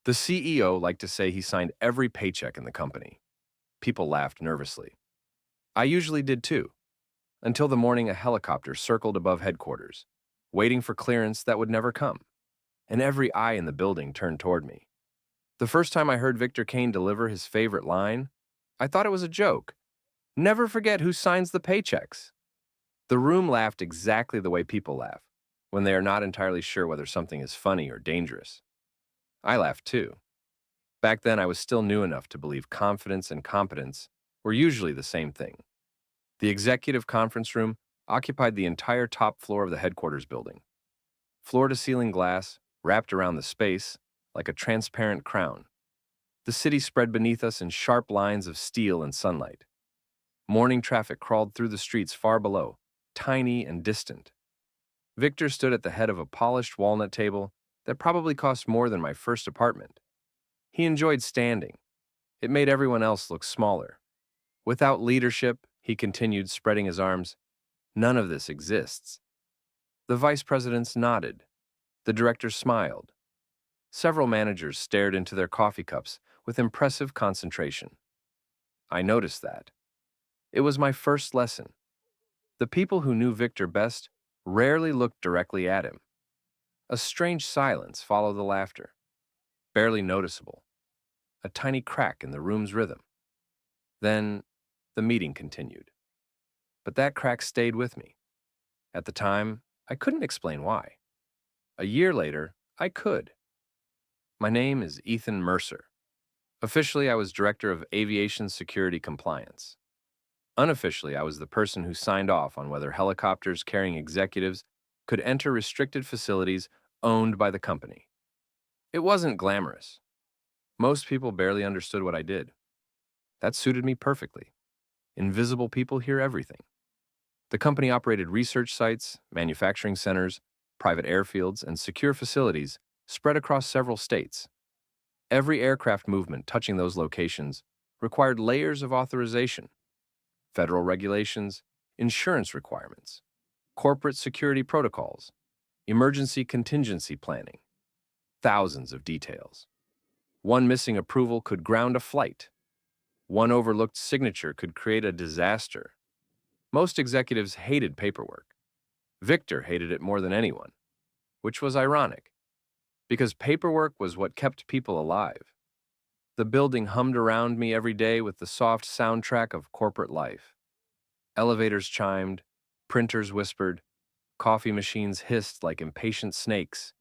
The CEO liked to say he signed every paycheck in the company. People laughed nervously. I usually did too, until the morning a helicopter circled above headquarters, waiting for clearance that would never come, and every eye in the building turned toward me. The first time I heard Victor Kane deliver his favorite line, I thought it was a joke. Never forget who signs the paychecks. The room laughed exactly the way people laugh, when they are not entirely sure whether something is funny or dangerous. I laughed too. Back then, I was still new enough to believe confidence and competence were usually the same thing. The executive conference room occupied the entire top floor of the headquarters building. Floor-to-ceiling glass wrapped around the space like a transparent crown. The city spread beneath us in sharp lines of steel and sunlight. Morning traffic crawled through the streets far below, tiny and distant. Victor stood at the head of a polished walnut table that probably cost more than my first apartment. He enjoyed standing. It made everyone else look smaller. Without leadership, he continued, spreading his arms, none of this exists. The vice presidents nodded. The directors smiled. Several managers stared into their coffee cups with impressive concentration. I noticed that. It was my first lesson. The people who knew Victor best rarely looked directly at him. A strange silence followed the laughter, barely noticeable, a tiny crack in the room's rhythm. Then the meeting continued. But that crack stayed with me. At the time, I couldn't explain why. A year later, I could. My name is Ethan Mercer. Officially, I was Director of Aviation Security Compliance. Unofficially, I was the person who signed off on whether helicopters carrying executives could enter restricted facilities owned by the company. It wasn't glamorous. Most people barely understood what I did. That suited me perfectly. Invisible people hear everything. The company operated research sites, manufacturing centers, private airfields, and secure facilities spread across several states. Every aircraft movement touching those locations required layers of authorization, federal regulations, insurance requirements, corporate security protocols, emergency contingency planning, thousands of details. One missing approval could ground a flight. One overlooked signature could create a disaster. Most executives hated paperwork. Victor hated it more than anyone, which was ironic, because paperwork was what kept people alive. The building hummed around me every day with the soft soundtrack of corporate life. Elevators chimed, printers whispered, coffee machines hissed like impatient snakes.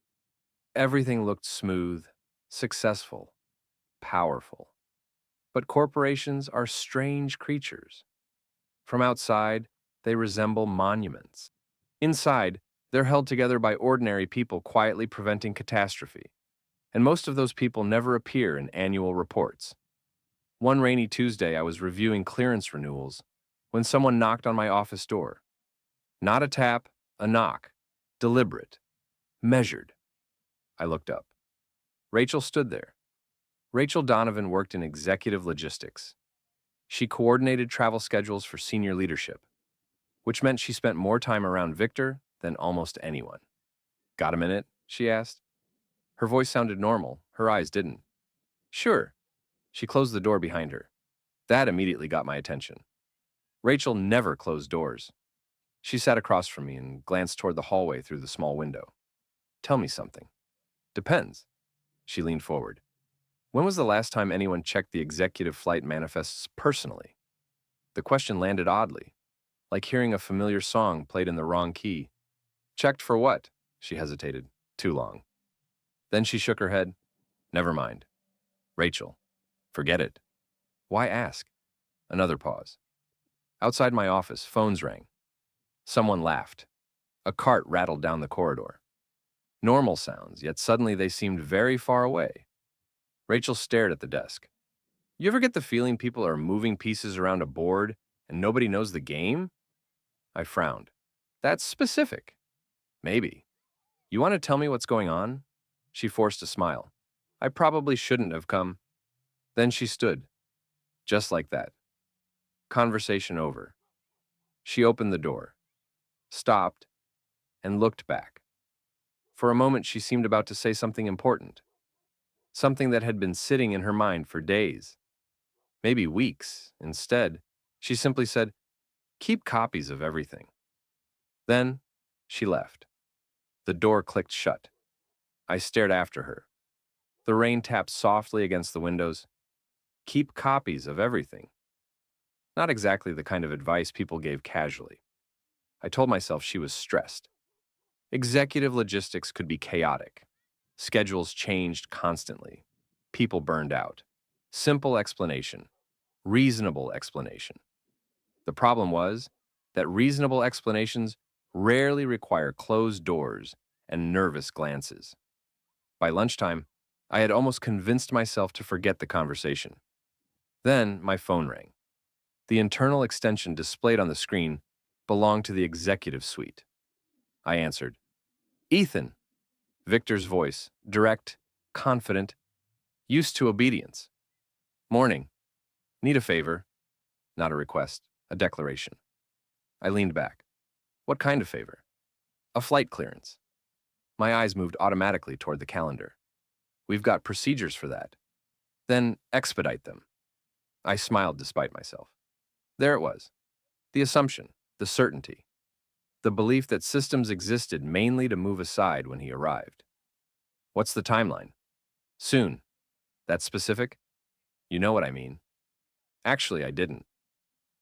Everything looked smooth, successful, powerful. But corporations are strange creatures. From outside, they resemble monuments. Inside, they're held together by ordinary people quietly preventing catastrophe. And most of those people never appear in annual reports. One rainy Tuesday, I was reviewing clearance renewals when someone knocked on my office door. Not a tap, a knock. Deliberate. Measured. I looked up. Rachel stood there. Rachel Donovan worked in executive logistics. She coordinated travel schedules for senior leadership, which meant she spent more time around Victor than almost anyone. Got a minute? She asked. Her voice sounded normal, her eyes didn't. Sure. She closed the door behind her. That immediately got my attention. Rachel never closed doors. She sat across from me and glanced toward the hallway through the small window. Tell me something. Depends. She leaned forward. When was the last time anyone checked the executive flight manifests personally? The question landed oddly, like hearing a familiar song played in the wrong key. Checked for what? She hesitated. Too long. Then she shook her head. Never mind. Rachel, forget it. Why ask? Another pause. Outside my office, phones rang. Someone laughed. A cart rattled down the corridor. Normal sounds, yet suddenly they seemed very far away. Rachel stared at the desk. You ever get the feeling people are moving pieces around a board and nobody knows the game? I frowned. That's specific. Maybe. You want to tell me what's going on? She forced a smile. I probably shouldn't have come. Then she stood. Just like that. Conversation over. She opened the door, stopped, and looked back. For a moment, she seemed about to say something important. something that had been sitting in her mind for days, maybe weeks. Instead, she simply said, "Keep copies of everything." Then, she left. The door clicked shut. I stared after her. The rain tapped softly against the windows. Keep copies of everything. Not exactly the kind of advice people gave casually. I told myself she was stressed. Executive logistics could be chaotic. Schedules changed constantly. People burned out. Simple explanation. Reasonable explanation. The problem was that reasonable explanations rarely require closed doors and nervous glances. By lunchtime, I had almost convinced myself to forget the conversation. Then my phone rang. The internal extension displayed on the screen belonged to the executive suite. I answered. "Ethan." Victor's voice, direct, confident, used to obedience. "Morning. Need a favor?" Not a request, a declaration. I leaned back. "What kind of favor?" "A flight clearance." My eyes moved automatically toward the calendar. "We've got procedures for that." "Then expedite them." I smiled despite myself. There it was. The assumption, the certainty, the belief that systems existed mainly to move aside when he arrived. "What's the timeline?" "Soon." "That's specific?" "You know what I mean." Actually, I didn't.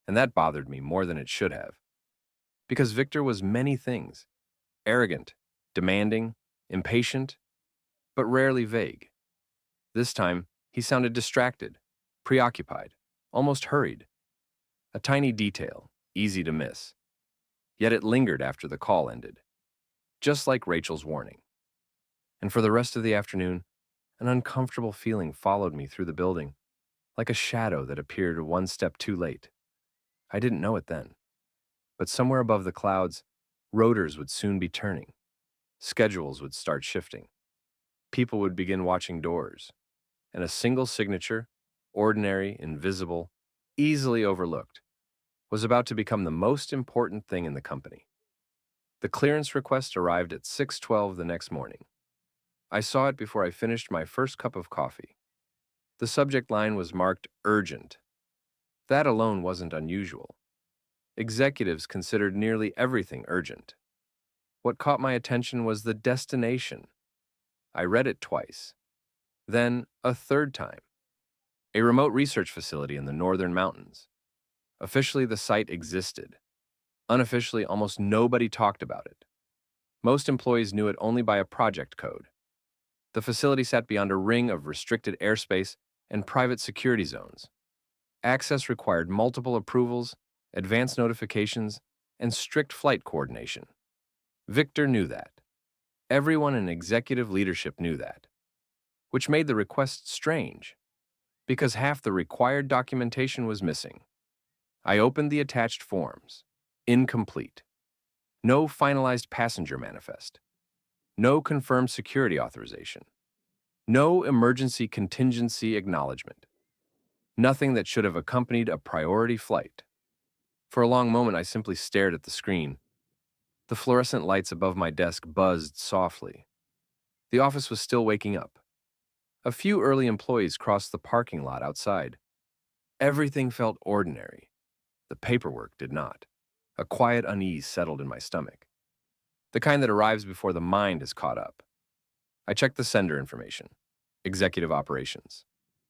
And that bothered me more than it should have. Because Victor was many things: arrogant, demanding, impatient, but rarely vague. This time, he sounded distracted, preoccupied, almost hurried. A tiny detail, easy to miss. Yet it lingered after the call ended, just like Rachel's warning. And for the rest of the afternoon, an uncomfortable feeling followed me through the building, like a shadow that appeared one step too late. I didn't know it then. But somewhere above the clouds, rotors would soon be turning. Schedules would start shifting. People would begin watching doors. And a single signature, ordinary, invisible, easily overlooked, was about to become the most important thing in the company. The clearance request arrived at 6:12 the next morning. I saw it before I finished my first cup of coffee. The subject line was marked urgent. That alone wasn't unusual. Executives considered nearly everything urgent. What caught my attention was the destination. I read it twice, then a third time. A remote research facility in the northern mountains. Officially, the site existed. Unofficially, almost nobody talked about it. Most employees knew it only by a project code. The facility sat beyond a ring of restricted airspace and private security zones. Access required multiple approvals, advance notifications, and strict flight coordination. Victor knew that. Everyone in executive leadership knew that. Which made the request strange, because half the required documentation was missing. I opened the attached forms. Incomplete. No finalized passenger manifest. No confirmed security authorization. No emergency contingency acknowledgement. Nothing that should have accompanied a priority flight. For a long moment, I simply stared at the screen. The fluorescent lights above my desk buzzed softly. The office was still waking up. A few early employees crossed the parking lot outside. Everything felt ordinary. The paperwork did not. A quiet unease settled in my stomach. The kind that arrives before the mind is caught up. I checked the sender information. Executive Operations.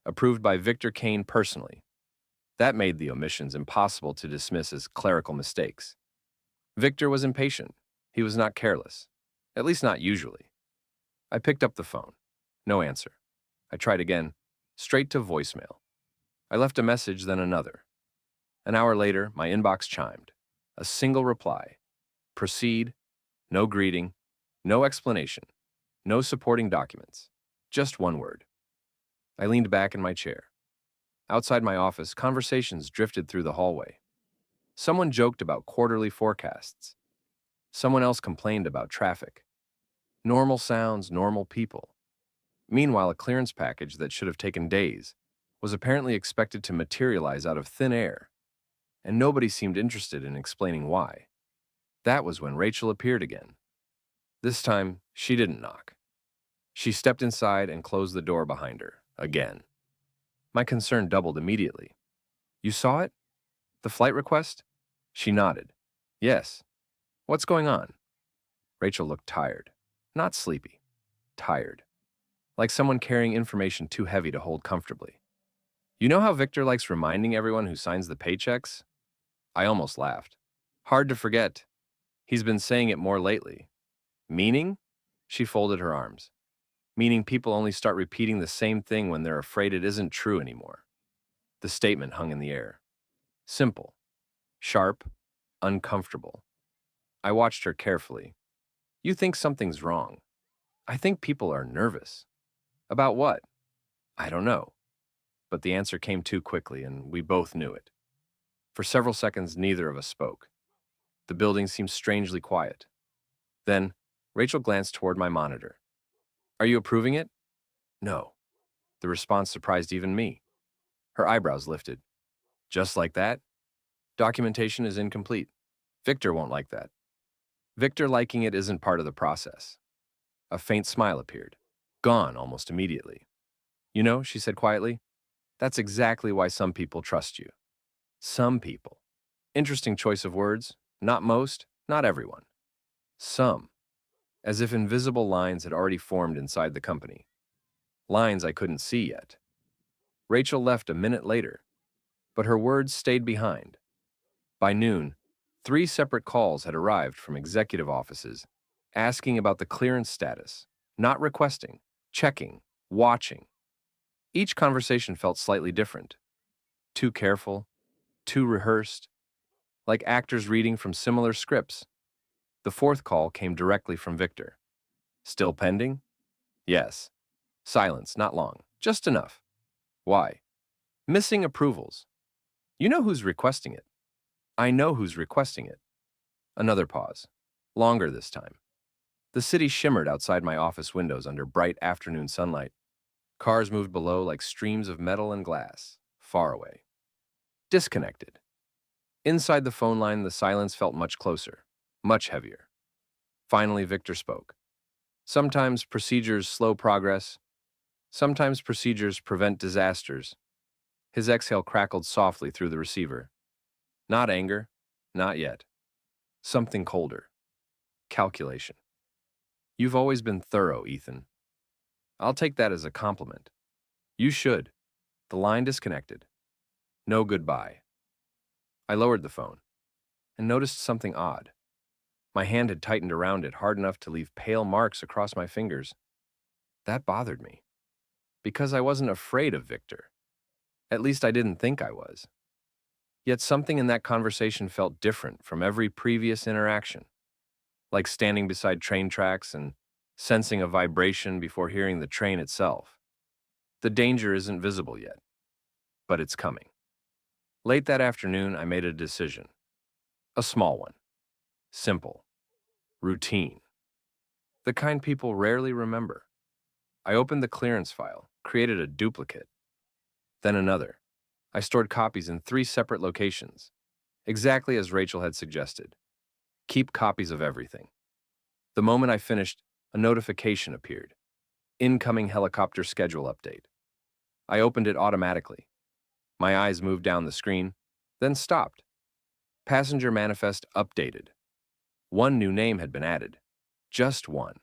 Approved by Victor Kane personally. That made the omissions impossible to dismiss as clerical mistakes. Victor was impatient. He was not careless. At least not usually. I picked up the phone. No answer. I tried again, straight to voicemail. I left a message, then another. An hour later, my inbox chimed. A single reply. Proceed. No greeting. No explanation. No supporting documents. Just one word. I leaned back in my chair. Outside my office, conversations drifted through the hallway. Someone joked about quarterly forecasts. Someone else complained about traffic. Normal sounds, normal people. Meanwhile, a clearance package that should have taken days was apparently expected to materialize out of thin air, and nobody seemed interested in explaining why. That was when Rachel appeared again. This time, she didn't knock. She stepped inside and closed the door behind her, again. My concern doubled immediately. You saw it? The flight request? She nodded. Yes. What's going on? Rachel looked tired. Not sleepy. Tired. Like someone carrying information too heavy to hold comfortably. You know how Victor likes reminding everyone who signs the paychecks? I almost laughed. Hard to forget. He's been saying it more lately. Meaning? She folded her arms. Meaning people only start repeating the same thing when they're afraid it isn't true anymore. The statement hung in the air. Simple. Sharp. Uncomfortable. I watched her carefully. You think something's wrong. I think people are nervous. About what? I don't know. But the answer came too quickly, and we both knew it. For several seconds, neither of us spoke. The building seemed strangely quiet. Then, Rachel glanced toward my monitor. Are you approving it? No. The response surprised even me. Her eyebrows lifted. Just like that? Documentation is incomplete. Victor won't like that. Victor liking it isn't part of the process. A faint smile appeared. Gone almost immediately. You know, she said quietly, that's exactly why some people trust you. Some people. Interesting choice of words. Not most, not everyone. Some. As if invisible lines had already formed inside the company. Lines I couldn't see yet. Rachel left a minute later, but her words stayed behind. By noon, 3 separate calls had arrived from executive offices asking about the clearance status, not requesting, checking, watching. Each conversation felt slightly different. Too careful, too rehearsed, like actors reading from similar scripts. The 4th call came directly from Victor. Still pending? Yes. Silence, not long, just enough. Why? Missing approvals. You know who's requesting it. I know who's requesting it. Another pause. Longer this time. The city shimmered outside my office windows under bright afternoon sunlight. Cars moved below like streams of metal and glass, far away. Disconnected. Inside the phone line, the silence felt much closer, much heavier. Finally, Victor spoke. Sometimes procedures slow progress. Sometimes procedures prevent disasters. His exhale crackled softly through the receiver. Not anger, not yet. Something colder. Calculation. You've always been thorough, Ethan. I'll take that as a compliment. You should. The line disconnected. No goodbye. I lowered the phone and noticed something odd. My hand had tightened around it hard enough to leave pale marks across my fingers. That bothered me. Because I wasn't afraid of Victor. At least I didn't think I was. Yet something in that conversation felt different from every previous interaction. Like standing beside train tracks and sensing a vibration before hearing the train itself. The danger isn't visible yet, but it's coming. Late that afternoon, I made a decision. A small one. Simple. Routine. The kind people rarely remember. I opened the clearance file, created a duplicate. Then another. I stored copies in 3 separate locations, exactly as Rachel had suggested. Keep copies of everything. The moment I finished, a notification appeared. Incoming helicopter schedule update. I opened it automatically. My eyes moved down the screen, then stopped. Passenger manifest updated. One new name had been added. Just one.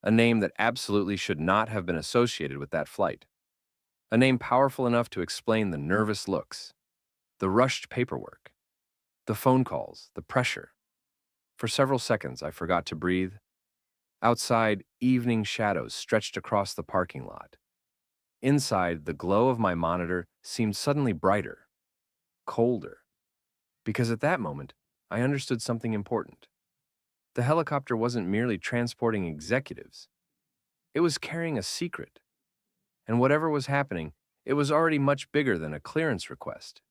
A name that absolutely should not have been associated with that flight. A name powerful enough to explain the nervous looks, the rushed paperwork, the phone calls, the pressure. For several seconds, I forgot to breathe. Outside, evening shadows stretched across the parking lot. Inside, the glow of my monitor seemed suddenly brighter, colder. Because at that moment, I understood something important. The helicopter wasn't merely transporting executives. It was carrying a secret. And whatever was happening, it was already much bigger than a clearance request.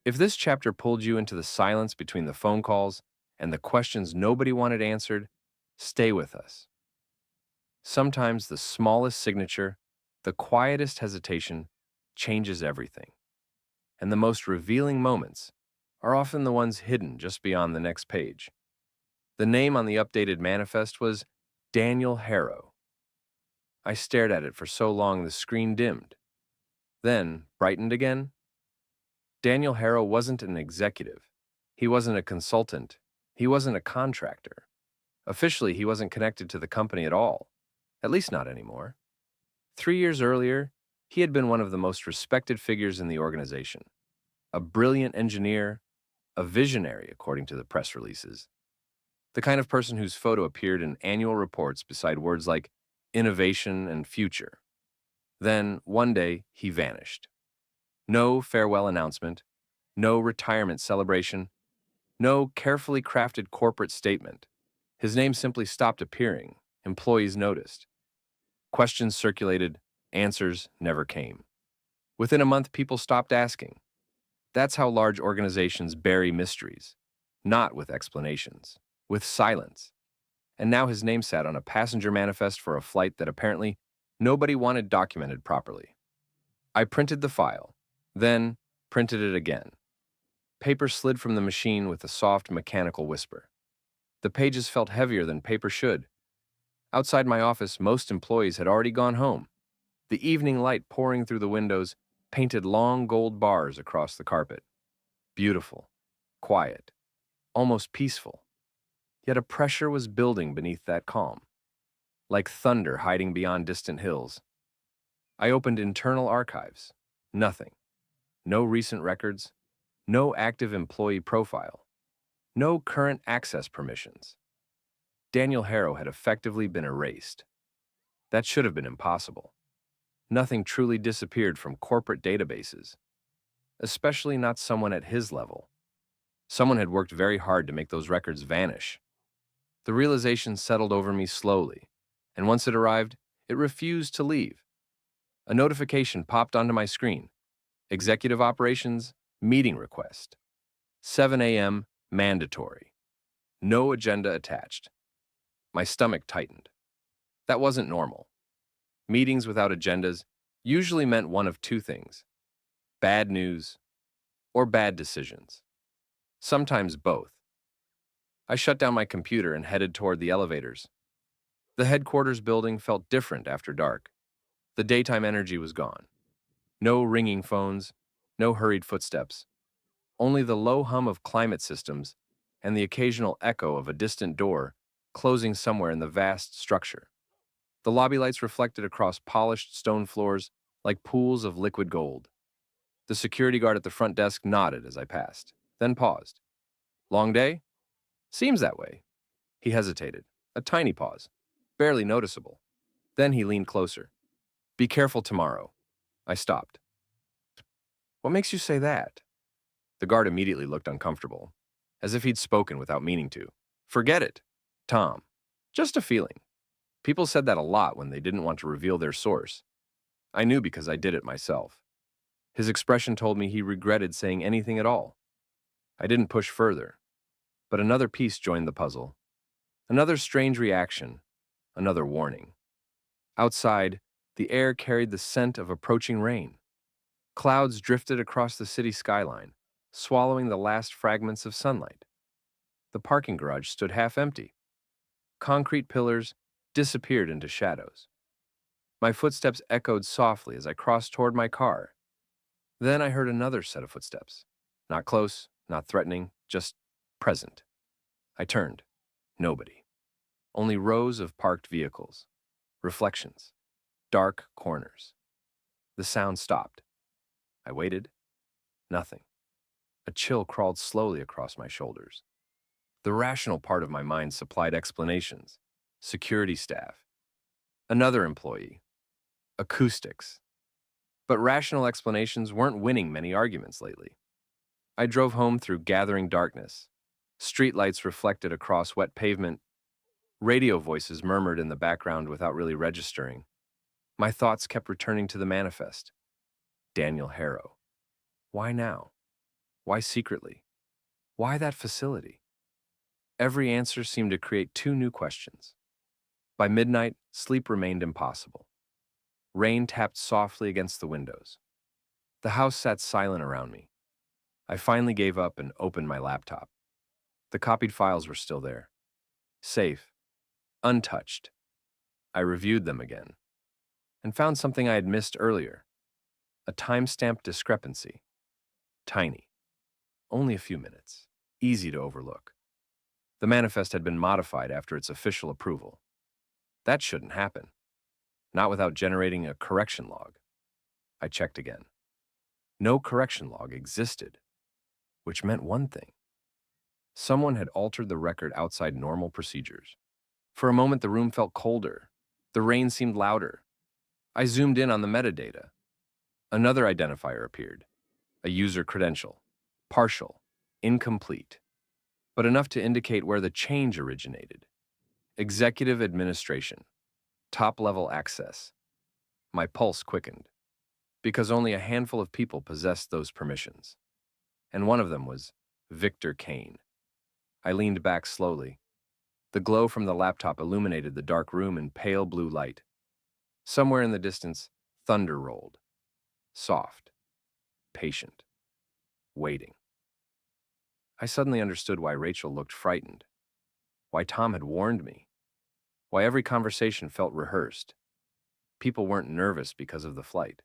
If this chapter pulled you into the silence between the phone calls and the questions nobody wanted answered, stay with us. Sometimes the smallest signature, the quietest hesitation, changes everything. And the most revealing moments are often the ones hidden just beyond the next page. The name on the updated manifest was Daniel Harrow. I stared at it for so long the screen dimmed, then brightened again. Daniel Harrow wasn't an executive. He wasn't a consultant. He wasn't a contractor. Officially, he wasn't connected to the company at all, at least not anymore. 3 years earlier, he had been one of the most respected figures in the organization, a brilliant engineer, a visionary, according to the press releases, the kind of person whose photo appeared in annual reports beside words like innovation and future. Then, one day, he vanished. No farewell announcement, no retirement celebration, no carefully crafted corporate statement. His name simply stopped appearing. Employees noticed. Questions circulated, answers never came. Within a month, people stopped asking. That's how large organizations bury mysteries, not with explanations, with silence. And now his name sat on a passenger manifest for a flight that apparently nobody wanted documented properly. I printed the file, then printed it again. Paper slid from the machine with a soft mechanical whisper. The pages felt heavier than paper should. Outside my office, most employees had already gone home. The evening light pouring through the windows painted long gold bars across the carpet. Beautiful, quiet, almost peaceful. Yet a pressure was building beneath that calm, like thunder hiding beyond distant hills. I opened internal archives. Nothing. No recent records. No active employee profile. No current access permissions. Daniel Harrow had effectively been erased. That should have been impossible. Nothing truly disappeared from corporate databases, especially not someone at his level. Someone had worked very hard to make those records vanish. The realization settled over me slowly, and once it arrived, it refused to leave. A notification popped onto my screen. Executive Operations, meeting request. 7 a.m., mandatory. No agenda attached. My stomach tightened. That wasn't normal. Meetings without agendas usually meant one of two things: bad news or bad decisions. Sometimes both. I shut down my computer and headed toward the elevators. The headquarters building felt different after dark. The daytime energy was gone. No ringing phones, no hurried footsteps. Only the low hum of climate systems and the occasional echo of a distant door closing somewhere in the vast structure. The lobby lights reflected across polished stone floors like pools of liquid gold. The security guard at the front desk nodded as I passed, then paused. Long day? Seems that way. He hesitated, a tiny pause, barely noticeable. Then he leaned closer. Be careful tomorrow. I stopped. What makes you say that? The guard immediately looked uncomfortable, as if he'd spoken without meaning to. Forget it, Tom. Just a feeling. People said that a lot when they didn't want to reveal their source. I knew because I did it myself. His expression told me he regretted saying anything at all. I didn't push further, but another piece joined the puzzle. Another strange reaction, another warning. Outside, the air carried the scent of approaching rain. Clouds drifted across the city skyline, swallowing the last fragments of sunlight. The parking garage stood half empty. Concrete pillars disappeared into shadows. My footsteps echoed softly as I crossed toward my car. Then I heard another set of footsteps. Not close, not threatening, just present. I turned. Nobody. Only rows of parked vehicles. Reflections. Dark corners. The sound stopped. I waited. Nothing. A chill crawled slowly across my shoulders. The rational part of my mind supplied explanations. Security staff. Another employee. Acoustics. But rational explanations weren't winning many arguments lately. I drove home through gathering darkness. Streetlights reflected across wet pavement. Radio voices murmured in the background without really registering. My thoughts kept returning to the manifest. Daniel Harrow. Why now? Why secretly? Why that facility? Every answer seemed to create two new questions. By midnight, sleep remained impossible. Rain tapped softly against the windows. The house sat silent around me. I finally gave up and opened my laptop. The copied files were still there. Safe. Untouched. I reviewed them again. and found something I had missed earlier, a timestamp discrepancy. Tiny. Only a few minutes. Easy to overlook. The manifest had been modified after its official approval. That shouldn't happen. Not without generating a correction log. I checked again. No correction log existed, which meant one thing. Someone had altered the record outside normal procedures. For a moment, the room felt colder. The rain seemed louder. I zoomed in on the metadata. Another identifier appeared. A user credential. Partial. Incomplete. But enough to indicate where the change originated. Executive administration. Top-level access. My pulse quickened, because only a handful of people possessed those permissions. And one of them was Victor Kane. I leaned back slowly. The glow from the laptop illuminated the dark room in pale blue light. Somewhere in the distance, thunder rolled. Soft. Patient. Waiting. I suddenly understood why Rachel looked frightened. Why Tom had warned me. Why every conversation felt rehearsed. People weren't nervous because of the flight.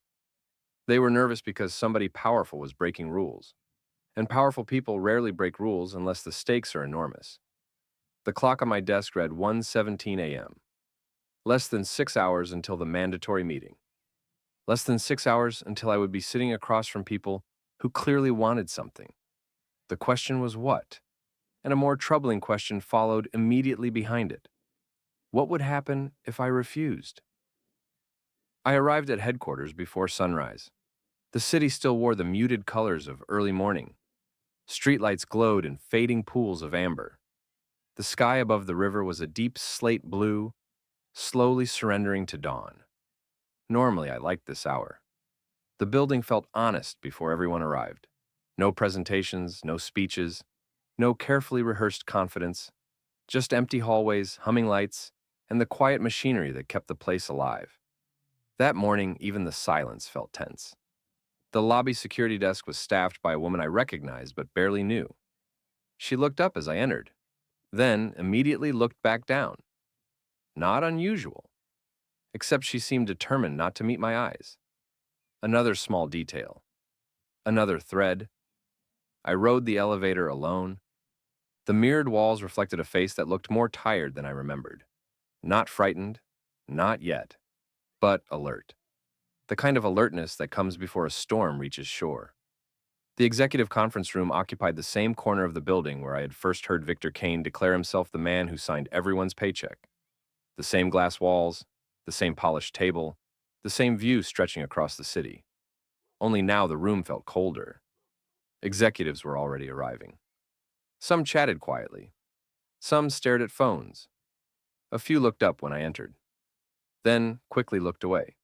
They were nervous because somebody powerful was breaking rules. And powerful people rarely break rules unless the stakes are enormous. The clock on my desk read 1:17 a.m. Less than 6 hours until the mandatory meeting. Less than 6 hours until I would be sitting across from people who clearly wanted something. The question was what? And a more troubling question followed immediately behind it. What would happen if I refused? I arrived at headquarters before sunrise. The city still wore the muted colors of early morning. Streetlights glowed in fading pools of amber. The sky above the river was a deep slate blue, slowly surrendering to dawn. Normally, I liked this hour. The building felt honest before everyone arrived. No presentations, no speeches, no carefully rehearsed confidence, just empty hallways, humming lights, and the quiet machinery that kept the place alive. That morning, even the silence felt tense. The lobby security desk was staffed by a woman I recognized but barely knew. She looked up as I entered, then immediately looked back down. Not unusual, except she seemed determined not to meet my eyes. Another small detail. Another thread. I rode the elevator alone. The mirrored walls reflected a face that looked more tired than I remembered. Not frightened, not yet, but alert. The kind of alertness that comes before a storm reaches shore. The executive conference room occupied the same corner of the building where I had first heard Victor Kane declare himself the man who signed everyone's paycheck. The same glass walls, the same polished table, the same view stretching across the city. Only now the room felt colder. Executives were already arriving. Some chatted quietly. Some stared at phones. A few looked up when I entered, then quickly looked away.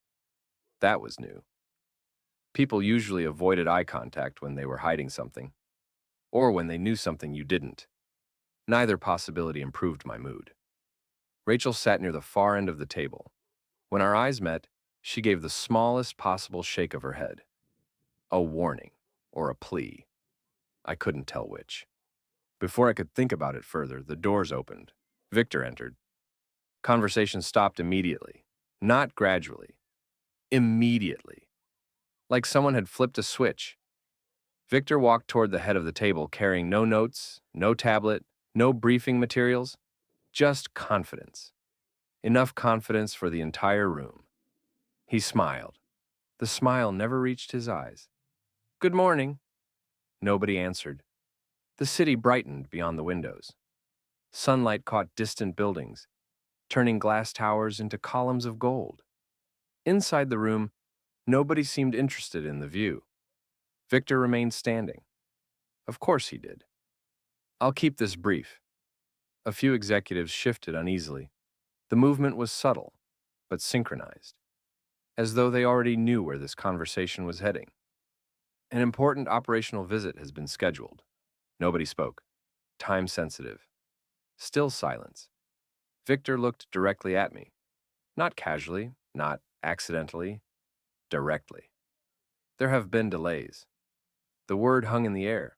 That was new. People usually avoided eye contact when they were hiding something, or when they knew something you didn't. Neither possibility improved my mood. Rachel sat near the far end of the table. When our eyes met, she gave the smallest possible shake of her head. A warning, or a plea. I couldn't tell which. Before I could think about it further, the doors opened. Victor entered. Conversation stopped immediately. Not gradually. Immediately. Like someone had flipped a switch. Victor walked toward the head of the table carrying no notes, no tablet, no briefing materials, just confidence. Enough confidence for the entire room. He smiled. The smile never reached his eyes. "Good morning." Nobody answered. The city brightened beyond the windows. Sunlight caught distant buildings, turning glass towers into columns of gold. Inside the room, nobody seemed interested in the view. Victor remained standing. Of course he did. I'll keep this brief. A few executives shifted uneasily. The movement was subtle, but synchronized, as though they already knew where this conversation was heading. An important operational visit has been scheduled. Nobody spoke. Time sensitive. Still silence. Victor looked directly at me. Not casually, not accidentally, directly. There have been delays. The word hung in the air.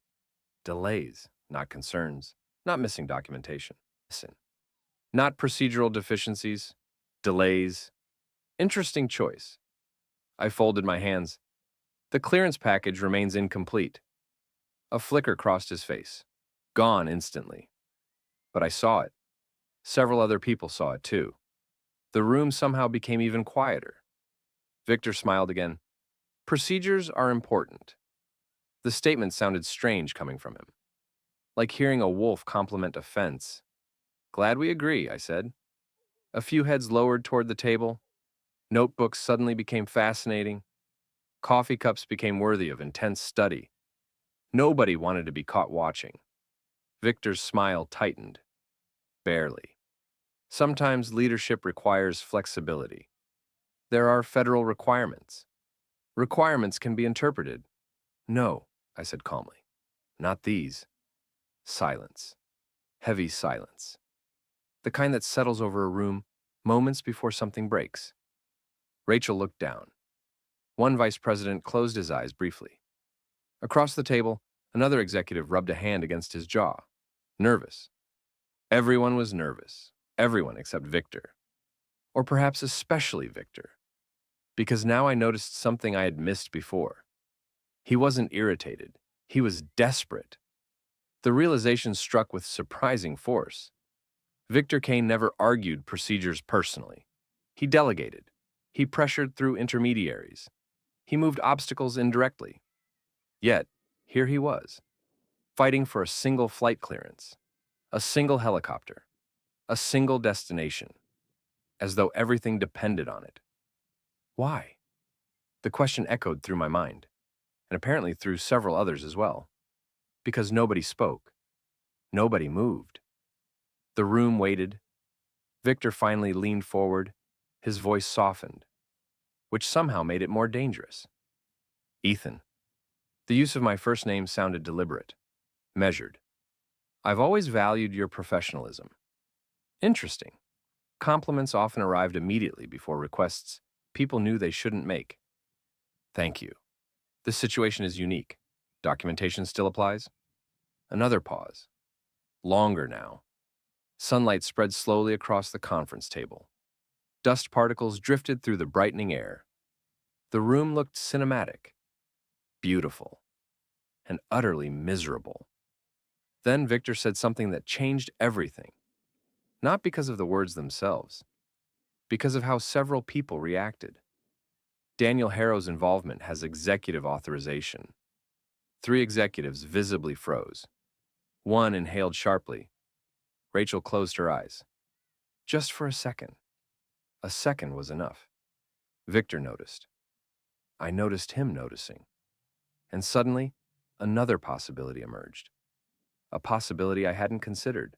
Delays, not concerns, not missing documentation. Listen. Not procedural deficiencies, delays, Interesting choice. I folded my hands. The clearance package remains incomplete. A flicker crossed his face. Gone instantly. But I saw it. Several other people saw it too. The room somehow became even quieter. Victor smiled again. Procedures are important. The statement sounded strange coming from him, like hearing a wolf compliment a fence. Glad we agree, I said. A few heads lowered toward the table. Notebooks suddenly became fascinating. Coffee cups became worthy of intense study. Nobody wanted to be caught watching. Victor's smile tightened. Barely. Sometimes leadership requires flexibility. There are federal requirements. Requirements can be interpreted. No, I said calmly. Not these. Silence. Heavy silence. The kind that settles over a room moments before something breaks. Rachel looked down. One vice president closed his eyes briefly. Across the table, another executive rubbed a hand against his jaw. Nervous. Everyone was nervous. Everyone except Victor. Or perhaps especially Victor. Because now I noticed something I had missed before. He wasn't irritated. He was desperate. The realization struck with surprising force. Victor Kane never argued procedures personally. He delegated. He pressured through intermediaries. He moved obstacles indirectly. Yet, here he was, fighting for a single flight clearance, a single helicopter, a single destination, as though everything depended on it. Why? The question echoed through my mind, and apparently through several others as well. Because nobody spoke. Nobody moved. The room waited. Victor finally leaned forward. His voice softened, which somehow made it more dangerous. Ethan. The use of my first name sounded deliberate, measured. I've always valued your professionalism. Interesting. Compliments often arrived immediately before requests people knew they shouldn't make. Thank you. This situation is unique. Documentation still applies? Another pause. Longer now. Sunlight spread slowly across the conference table. Dust particles drifted through the brightening air. The room looked cinematic, beautiful, and utterly miserable. Then Victor said something that changed everything. Not because of the words themselves, because of how several people reacted. Daniel Harrow's involvement has executive authorization. 3 executives visibly froze. One inhaled sharply. Rachel closed her eyes. Just for a second. A second was enough. Victor noticed. I noticed him noticing. And suddenly, another possibility emerged. A possibility I hadn't considered.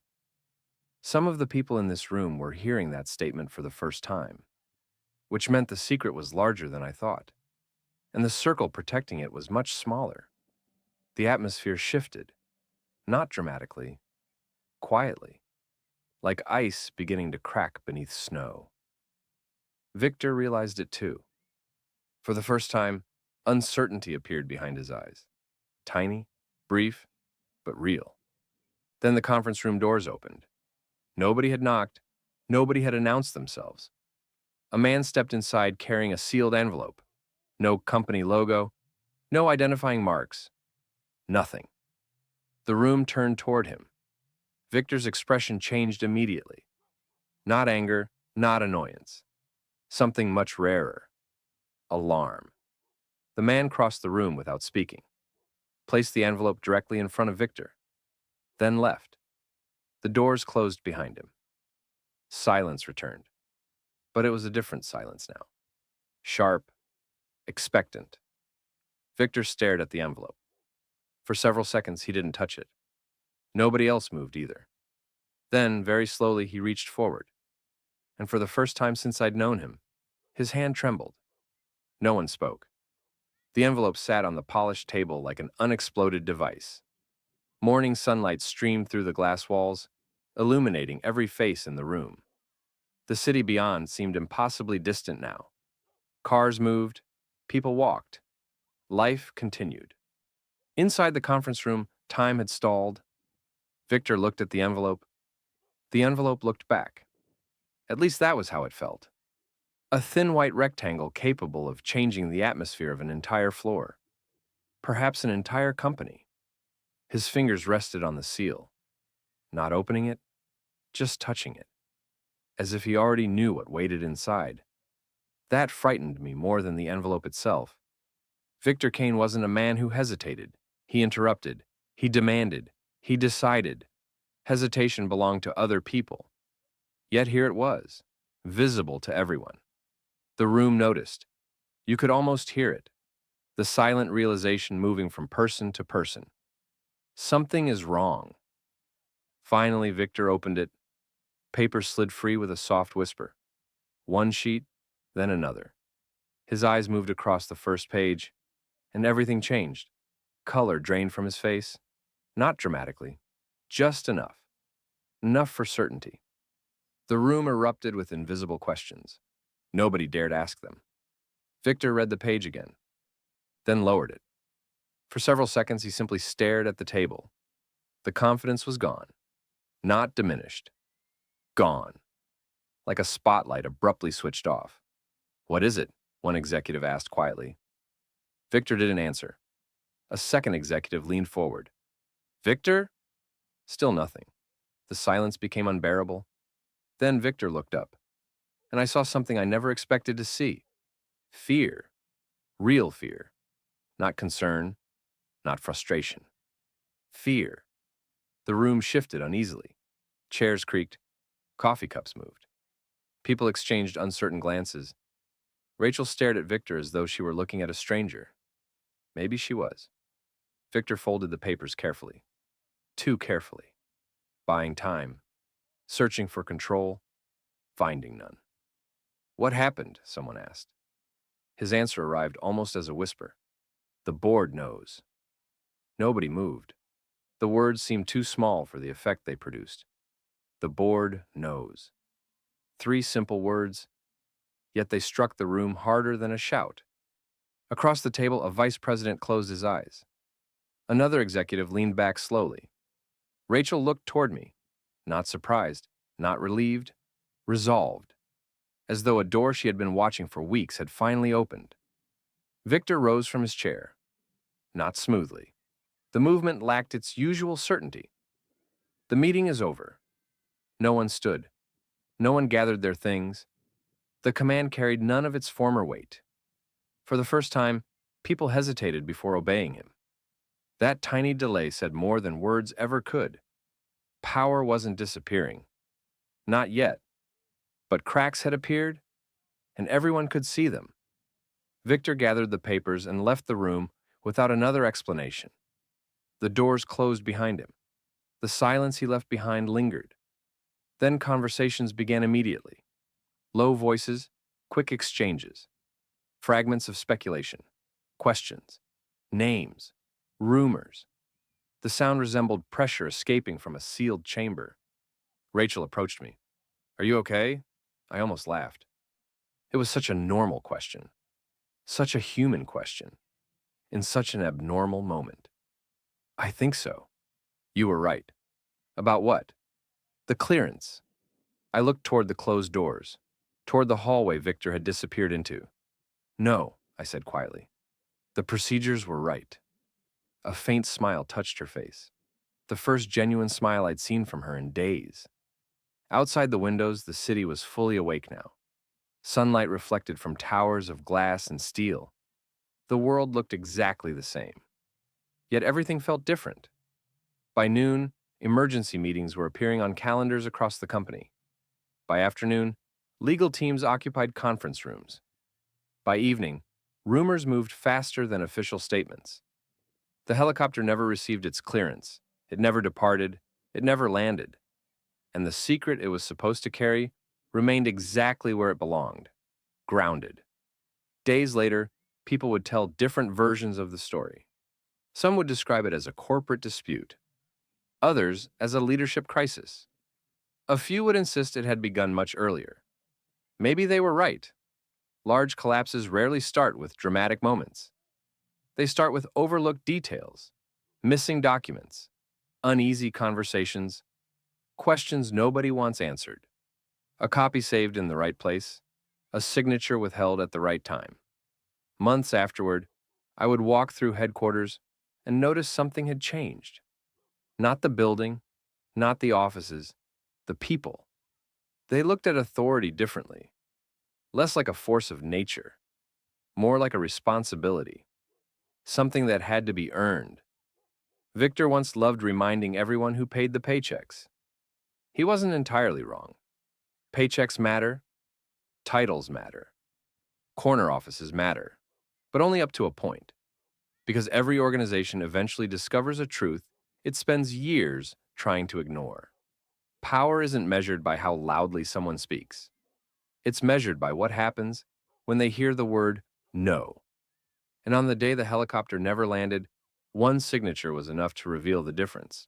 Some of the people in this room were hearing that statement for the first time, which meant the secret was larger than I thought, and the circle protecting it was much smaller. The atmosphere shifted, not dramatically, quietly, like ice beginning to crack beneath snow. Victor realized it too. For the first time, uncertainty appeared behind his eyes. Tiny, brief, but real. Then the conference room doors opened. Nobody had knocked. Nobody had announced themselves. A man stepped inside carrying a sealed envelope. No company logo. No identifying marks. Nothing. The room turned toward him. Victor's expression changed immediately. Not anger, not annoyance. Something much rarer. Alarm. The man crossed the room without speaking, placed the envelope directly in front of Victor, then left. The doors closed behind him. Silence returned. But it was a different silence now. Sharp, expectant. Victor stared at the envelope. For several seconds, he didn't touch it. Nobody else moved either. Then, very slowly, he reached forward. And for the first time since I'd known him, his hand trembled. No one spoke. The envelope sat on the polished table like an unexploded device. Morning sunlight streamed through the glass walls, illuminating every face in the room. The city beyond seemed impossibly distant now. Cars moved, people walked. Life continued. Inside the conference room, time had stalled. Victor looked at the envelope. The envelope looked back. At least that was how it felt. A thin white rectangle capable of changing the atmosphere of an entire floor, perhaps an entire company. His fingers rested on the seal, not opening it, just touching it, as if he already knew what waited inside. That frightened me more than the envelope itself. Victor Kane wasn't a man who hesitated. He interrupted. He demanded. He decided. Hesitation belonged to other people. Yet here it was, visible to everyone. The room noticed. You could almost hear it, the silent realization moving from person to person. Something is wrong. Finally, Victor opened it. Paper slid free with a soft whisper. One sheet, then another. His eyes moved across the first page, and everything changed. Color drained from his face. Not dramatically, just enough. Enough for certainty. The room erupted with invisible questions. Nobody dared ask them. Victor read the page again, then lowered it. For several seconds, he simply stared at the table. The confidence was gone, not diminished. Gone. Like a spotlight abruptly switched off. "What is it?" one executive asked quietly. Victor didn't answer. A second executive leaned forward. "Victor?" Still nothing. The silence became unbearable. Then Victor looked up, and I saw something I never expected to see. Fear. Real fear. Not concern, not frustration. Fear. The room shifted uneasily. Chairs creaked. Coffee cups moved. People exchanged uncertain glances. Rachel stared at Victor as though she were looking at a stranger. Maybe she was. Victor folded the papers carefully. Too carefully. Buying time. Searching for control. Finding none. "What happened?" someone asked. His answer arrived almost as a whisper. "The board knows." Nobody moved. The words seemed too small for the effect they produced. The board knows. 3 simple words, yet they struck the room harder than a shout. Across the table, a vice president closed his eyes. Another executive leaned back slowly. Rachel looked toward me, not surprised, not relieved, resolved, as though a door she had been watching for weeks had finally opened. Victor rose from his chair, not smoothly. The movement lacked its usual certainty. "The meeting is over." No one stood. No one gathered their things. The command carried none of its former weight. For the first time, people hesitated before obeying him. That tiny delay said more than words ever could. Power wasn't disappearing. Not yet. But cracks had appeared, and everyone could see them. Victor gathered the papers and left the room without another explanation. The doors closed behind him. The silence he left behind lingered. Then conversations began immediately. Low voices, quick exchanges. Fragments of speculation. Questions. Names. Rumors. The sound resembled pressure escaping from a sealed chamber. Rachel approached me. "Are you okay?" I almost laughed. It was such a normal question. Such a human question. In such an abnormal moment. "I think so." "You were right." "About what?" "The clearance." I looked toward the closed doors, toward the hallway Victor had disappeared into. "No," I said quietly. "The procedures were right." A faint smile touched her face. The first genuine smile I'd seen from her in days. Outside the windows, the city was fully awake now. Sunlight reflected from towers of glass and steel. The world looked exactly the same. Yet everything felt different. By noon, emergency meetings were appearing on calendars across the company. By afternoon, legal teams occupied conference rooms. By evening, rumors moved faster than official statements. The helicopter never received its clearance. It never departed. It never landed. And the secret it was supposed to carry remained exactly where it belonged, grounded. Days later, people would tell different versions of the story. Some would describe it as a corporate dispute, others as a leadership crisis. A few would insist it had begun much earlier. Maybe they were right. Large collapses rarely start with dramatic moments. They start with overlooked details, missing documents, uneasy conversations, questions nobody wants answered. A copy saved in the right place, a signature withheld at the right time. Months afterward, I would walk through headquarters and notice something had changed. Not the building, not the offices, the people. They looked at authority differently, less like a force of nature, more like a responsibility, something that had to be earned. Victor once loved reminding everyone who paid the paychecks. He wasn't entirely wrong. Paychecks matter, titles matter, corner offices matter, but only up to a point. Because every organization eventually discovers a truth it spends years trying to ignore. Power isn't measured by how loudly someone speaks. It's measured by what happens when they hear the word no. And on the day the helicopter never landed, one signature was enough to reveal the difference.